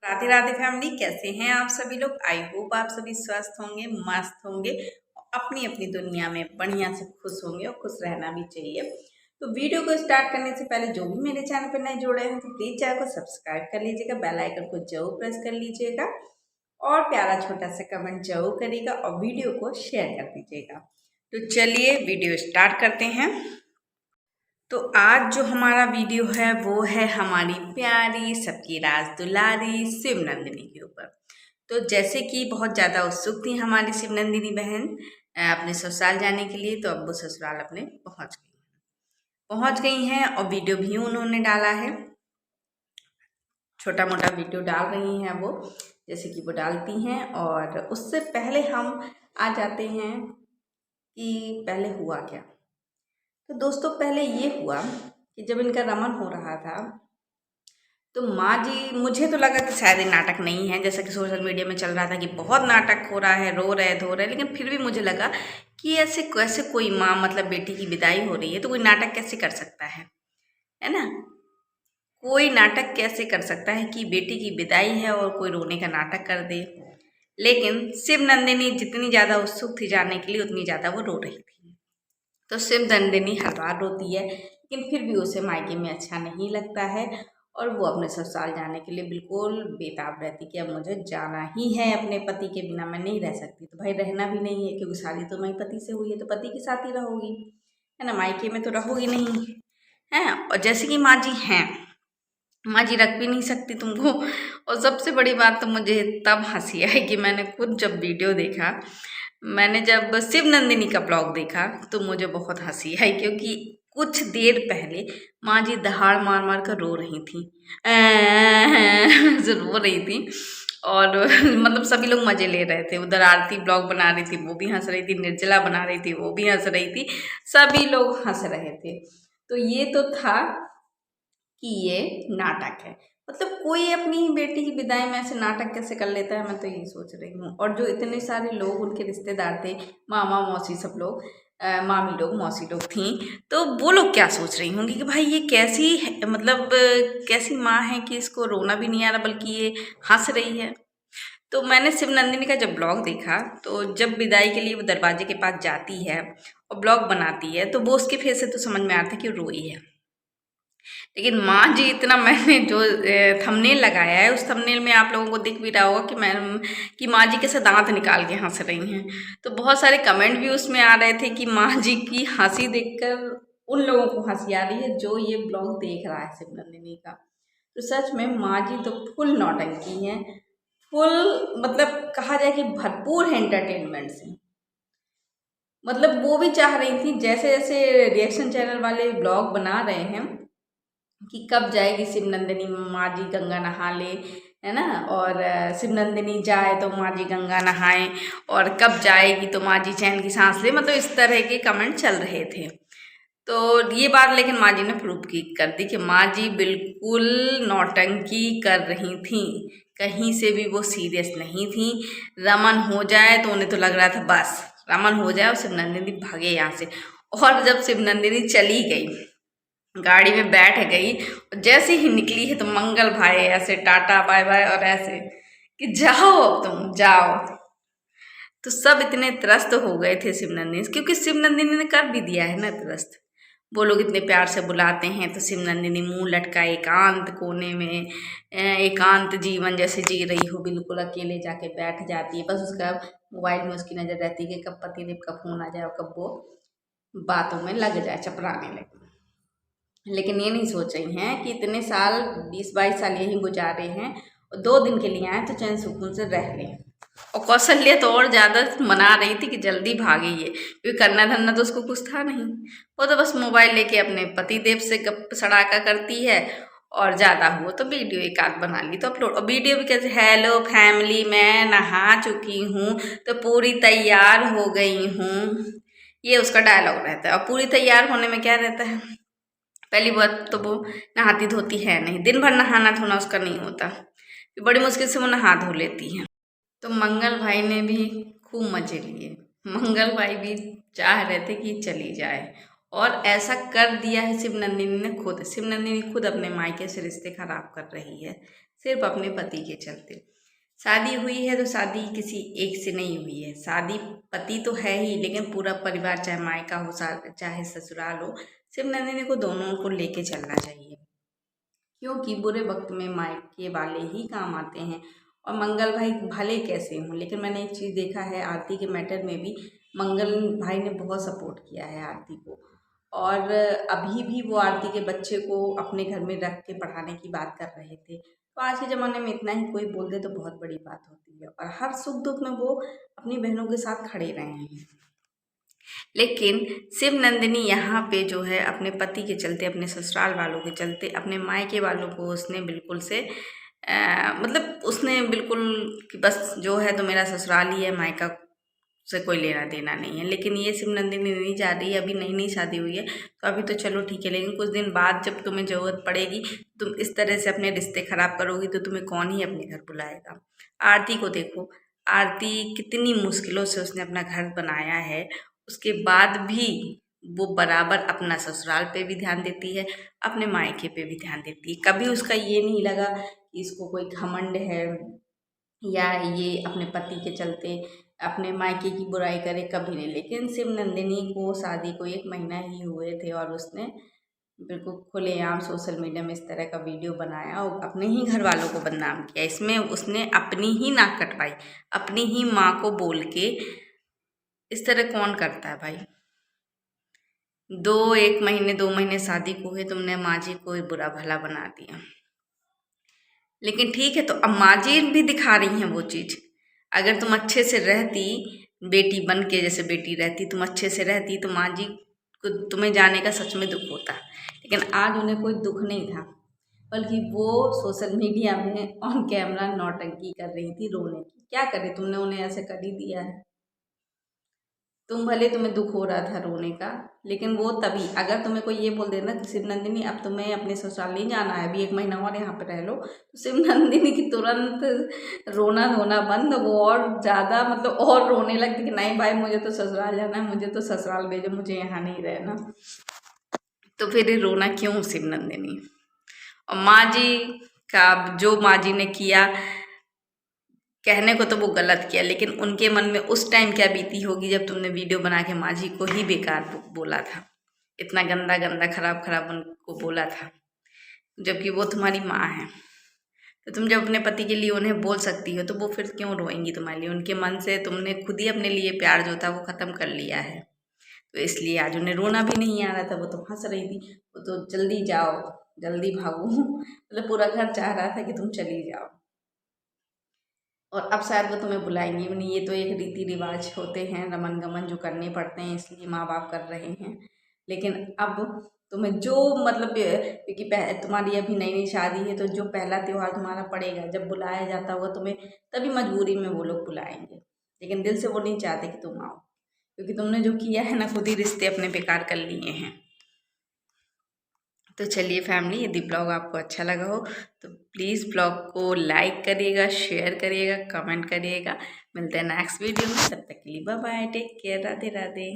Radhe Radhe family, कैसे हैं आप सभी लोग। आई होप आप सभी स्वस्थ होंगे, मस्त होंगे, अपनी अपनी दुनिया में बढ़िया से खुश होंगे और खुश रहना भी चाहिए। तो वीडियो को स्टार्ट करने से पहले जो भी मेरे चैनल पर नए जुड़े हैं तो प्लीज चैनल को सब्सक्राइब कर लीजिएगा, बेल आइकन को जरूर प्रेस कर लीजिएगा और प्यारा छोटा सा कमेंट जरूर करिएगा और वीडियो को शेयर कर दीजिएगा। तो चलिए वीडियो स्टार्ट करते हैं। तो आज जो हमारा वीडियो है वो है हमारी प्यारी सबकी राज दुलारी शिव नंदिनी के ऊपर। तो जैसे कि बहुत ज़्यादा उत्सुक थी हमारी शिव नंदिनी बहन अपने ससुराल जाने के लिए, तो अब वो ससुराल अपने पहुंच गई हैं और वीडियो भी उन्होंने डाला है। छोटा मोटा वीडियो डाल रही हैं वो, जैसे कि वो डालती हैं। और उससे पहले हम आ जाते हैं कि पहले हुआ क्या। तो दोस्तों पहले ये हुआ कि जब इनका रमन हो रहा था तो माँ जी, मुझे तो लगा कि शायद ये नाटक नहीं है, जैसा कि सोशल मीडिया में चल रहा था कि बहुत नाटक हो रहा है, रो रहे धो रहे, लेकिन फिर भी मुझे लगा कि ऐसे कैसे कोई माँ, मतलब बेटी की विदाई हो रही है तो कोई नाटक कैसे कर सकता है ना। कोई नाटक कैसे कर सकता है कि बेटी की विदाई है और कोई रोने का नाटक कर दे। लेकिन शिव नंदिनी जितनी ज़्यादा उत्सुक थी जाने के लिए उतनी ज़्यादा वो रो रही थी। तो शिव नंदिनी हर बार रोती है, लेकिन फिर भी उसे मायके में अच्छा नहीं लगता है और वो अपने ससुराल जाने के लिए बिल्कुल बेताब रहती कि अब मुझे जाना ही है, अपने पति के बिना मैं नहीं रह सकती। तो भाई रहना भी नहीं है, क्योंकि शादी तो मेरे पति से हुई है तो पति के साथ ही रहोगी, है ना, मायके में तो रहोगी नहीं, है। और जैसे कि माँ जी हैं, माँ जी रख भी नहीं सकती तुमको। और सबसे बड़ी बात तो मुझे तब हंसी आई कि मैंने खुद जब वीडियो देखा, मैंने जब शिव नंदिनी का ब्लॉग देखा तो मुझे बहुत हंसी आई, क्योंकि कुछ देर पहले माँ जी दहाड़ मार मार कर रो रही थी, रो रही थी। और मतलब सभी लोग मजे ले रहे थे। उधर आरती ब्लॉग बना रही थी, वो भी हंस रही थी, निर्जला बना रही थी, वो भी हंस रही थी, सभी लोग हंस रहे थे। तो ये तो था कि ये नाटक है। मतलब कोई अपनी बेटी की विदाई में ऐसे नाटक कैसे कर लेता है, मैं तो यही सोच रही हूँ। और जो इतने सारे लोग उनके रिश्तेदार थे, मामा मौसी सब लोग, मामी लोग मौसी लोग थी, तो वो लोग क्या सोच रही होंगी कि भाई ये कैसी मतलब कैसी माँ है कि इसको रोना भी नहीं आ रहा बल्कि ये हंस रही है। तो मैंने शिव नंदिनी का जब ब्लॉग देखा तो जब विदाई के लिए वो दरवाजे के पास जाती है और ब्लॉग बनाती है तो वो उसके फेस से तो समझ में आता है कि वो रोई है। लेकिन माँ जी इतना, मैंने जो थंबनेल लगाया है उस थंबनेल में आप लोगों को दिख भी रहा होगा कि कि माँ जी कैसे दांत निकाल के हंस रही हैं। तो बहुत सारे कमेंट भी उसमें आ रहे थे कि माँ जी की हंसी देखकर उन लोगों को हंसी आ रही है जो ये ब्लॉग देख रहा है शिव नंदिनी का। तो सच में माँ जी तो फुल नौटंकी हैं, फुल, मतलब कहा जाए कि भरपूर है एंटरटेनमेंट से। मतलब वो भी चाह रही थी, जैसे जैसे रिएक्शन चैनल वाले ब्लॉग बना रहे हैं कि कब जाएगी शिव नंदिनी, माँ जी गंगा नहा ले, है ना, और शिव नंदिनी जाए तो माँ जी गंगा नहाए, और कब जाएगी तो माँ जी चैन की सांस ले, मतलब इस तरह के कमेंट चल रहे थे। तो ये बात लेकिन माँ जी ने प्रूव की कर दी कि माँ जी बिल्कुल नौटंकी कर रही थी, कहीं से भी वो सीरियस नहीं थी। रमन हो जाए तो उन्हें तो लग रहा था बस रमन हो जाए और शिव नंदिनी भागे यहाँ से। और जब शिव नंदिनी चली गई, गाड़ी में बैठ गई, जैसे ही निकली है तो मंगल भाई ऐसे टाटा बाय बाय और ऐसे कि जाओ अब तुम जाओ। तो सब इतने त्रस्त हो गए थे शिव नंदिनी से, क्योंकि शिव नंदिनी ने कर भी दिया है ना त्रस्त। वो लोग इतने प्यार से बुलाते हैं तो शिव नंदिनी मुंह लटका एकांत कोने में एकांत जीवन जैसे जी रही हो, बिल्कुल अकेले जाके बैठ जाती है। बस उसका मोबाइल में उसकी नज़र रहती है कि कब पतिदेव का फोन आ जाए और कब वो बातों में लग जाए, चपराने लगे। लेकिन ये नहीं सोच रही हैं कि इतने साल 20-22 साल यहीं गुजारे हैं और 2 दिन के लिए आए तो चैन सुकून से रह लें। और कौशल्या तो और ज़्यादा मना रही थी कि जल्दी भागे ये, क्योंकि करना धरना तो उसको कुछ था नहीं। वो तो बस मोबाइल लेके अपने पति देव से गप सड़ाका करती है और ज़्यादा हुआ तो वीडियो एक आध बना ली तो अपलोड। और वीडियो भी कैसे, हेलो फैमिली मैं नहा चुकी हूँ तो पूरी तैयार हो गई हूँ, ये उसका डायलॉग रहता है। और पूरी तैयार होने में क्या रहता है, पहली बात तो वो नहाती धोती है नहीं, दिन भर नहाना धोना उसका नहीं होता, बड़ी मुश्किल से वो नहा धो लेती है। तो मंगल भाई ने भी खूब मजे लिए, मंगल भाई भी चाह रहे थे कि चली जाए और ऐसा कर दिया है शिव नंदिनी ने खुद। शिव नंदिनी खुद अपने मायके से रिश्ते खराब कर रही है सिर्फ अपने पति के चलते। शादी हुई है तो शादी किसी एक से नहीं हुई है, शादी पति तो है ही, लेकिन पूरा परिवार चाहे मायका हो चाहे ससुराल हो, शिव नंदिनी को दोनों को लेके चलना चाहिए, क्योंकि बुरे वक्त में मायके वाले ही काम आते हैं। और मंगल भाई भले कैसे हों, लेकिन मैंने एक चीज़ देखा है आरती के मैटर में भी मंगल भाई ने बहुत सपोर्ट किया है आरती को। और अभी भी वो आरती के बच्चे को अपने घर में रख के पढ़ाने की बात कर रहे थे। तो आज के ज़माने में इतना ही कोई बोल दे तो बहुत बड़ी बात होती है, और हर सुख दुख में वो अपनी बहनों के साथ खड़े रहे हैं। लेकिन शिव नंदिनी यहाँ पे जो है अपने पति के चलते, अपने ससुराल वालों के चलते, अपने मायके वालों को उसने बिल्कुल से मतलब उसने बिल्कुल कि बस जो है तो मेरा ससुराल ही है, मायका से कोई लेना देना नहीं है। लेकिन ये शिव नंदिनी नहीं जा रही है, अभी नई नई शादी हुई है तो अभी तो चलो ठीक है, लेकिन कुछ दिन बाद जब तुम्हें ज़रूरत पड़ेगी, तुम इस तरह से अपने रिश्ते खराब करोगी तो तुम्हें कौन ही अपने घर बुलाएगा। आरती को देखो, आरती कितनी मुश्किलों से उसने अपना घर बनाया है, उसके बाद भी वो बराबर अपना ससुराल पे भी ध्यान देती है, अपने मायके पे भी ध्यान देती है। कभी उसका ये नहीं लगा कि इसको कोई घमंड है या ये अपने पति के चलते अपने मायके की बुराई करे, कभी नहीं। लेकिन शिव नंदिनी को शादी को 1 महीना ही हुए थे और उसने बिल्कुल खुलेआम सोशल मीडिया में इस तरह का वीडियो बनाया और अपने ही घर वालों को बदनाम किया। इसमें उसने अपनी ही नाक कटवाई, अपनी ही माँ को बोल के। इस तरह कौन करता है भाई? 1 महीने 2 महीने शादी को हुए, तुमने माँ जी को बुरा भला बना दिया। लेकिन ठीक है, तो अब माँ जी भी दिखा रही हैं वो चीज़। अगर तुम अच्छे से रहती, बेटी बन के जैसे बेटी रहती, तुम अच्छे से रहती तो माँ जी को तुम्हें जाने का सच में दुख होता। लेकिन आज उन्हें कोई दुख नहीं था, बल्कि वो सोशल मीडिया में ऑन कैमरा नौटंकी कर रही थी, रोने की। क्या करे, तुमने उन्हें ऐसे कर ही दिया है। तुम भले तुम्हें दुख हो रहा था रोने का, लेकिन वो तभी, अगर तुम्हें कोई ये बोल देना कि शिव नंदिनी अब तुम्हें अपने ससुराल नहीं जाना है, अभी 1 महीना और यहाँ पे रह लो, तो शिव नंदिनी की तुरंत रोना धोना बंद, वो और ज़्यादा मतलब और रोने लगती कि नहीं भाई मुझे तो ससुराल जाना है, मुझे तो ससुराल भेजो, मुझे यहाँ नहीं रहना। तो फिर ये रोना क्यों शिव नंदिनी? और माँ जी का जो माँ जी ने किया, कहने को तो वो गलत किया, लेकिन उनके मन में उस टाइम क्या बीती होगी जब तुमने वीडियो बना के माँ जी को ही बेकार बोला था, इतना गंदा गंदा खराब खराब उनको बोला था, जबकि वो तुम्हारी माँ है। तो तुम जब अपने पति के लिए उन्हें बोल सकती हो तो वो फिर क्यों रोएंगी तुम्हारे लिए? उनके मन से तुमने खुद ही अपने लिए प्यार जो था वो ख़त्म कर लिया है, तो इसलिए आज उन्हें रोना भी नहीं आ रहा था, वो तो हंस रही थी। वो तो जल्दी जाओ, जल्दी भागो मतलब पूरा घर चाह रहा था कि तुम चली जाओ। और अब शायद वो तुम्हें बुलाएंगे भी नहीं, ये तो एक रीति रिवाज होते हैं, रमन गमन जो करने पड़ते हैं, इसलिए माँ बाप कर रहे हैं। लेकिन अब तुम्हें जो मतलब क्योंकि तुम्हारी अभी नई नई शादी है, तो जो पहला त्यौहार तुम्हारा पड़ेगा, जब बुलाया जाता होगा तुम्हें, तभी मजबूरी में वो लोग बुलाएंगे, लेकिन दिल से वो नहीं चाहते कि तुम आओ, क्योंकि तुमने जो किया है ना, खुद ही रिश्ते अपने बेकार कर लिए हैं। तो चलिए फैमिली, यदि ब्लॉग आपको अच्छा लगा हो तो प्लीज़ ब्लॉग को लाइक करिएगा, शेयर करिएगा, कमेंट करिएगा। मिलते हैं नेक्स्ट वीडियो में, तब तक के लिए bye bye, take care, Radhe Radhe.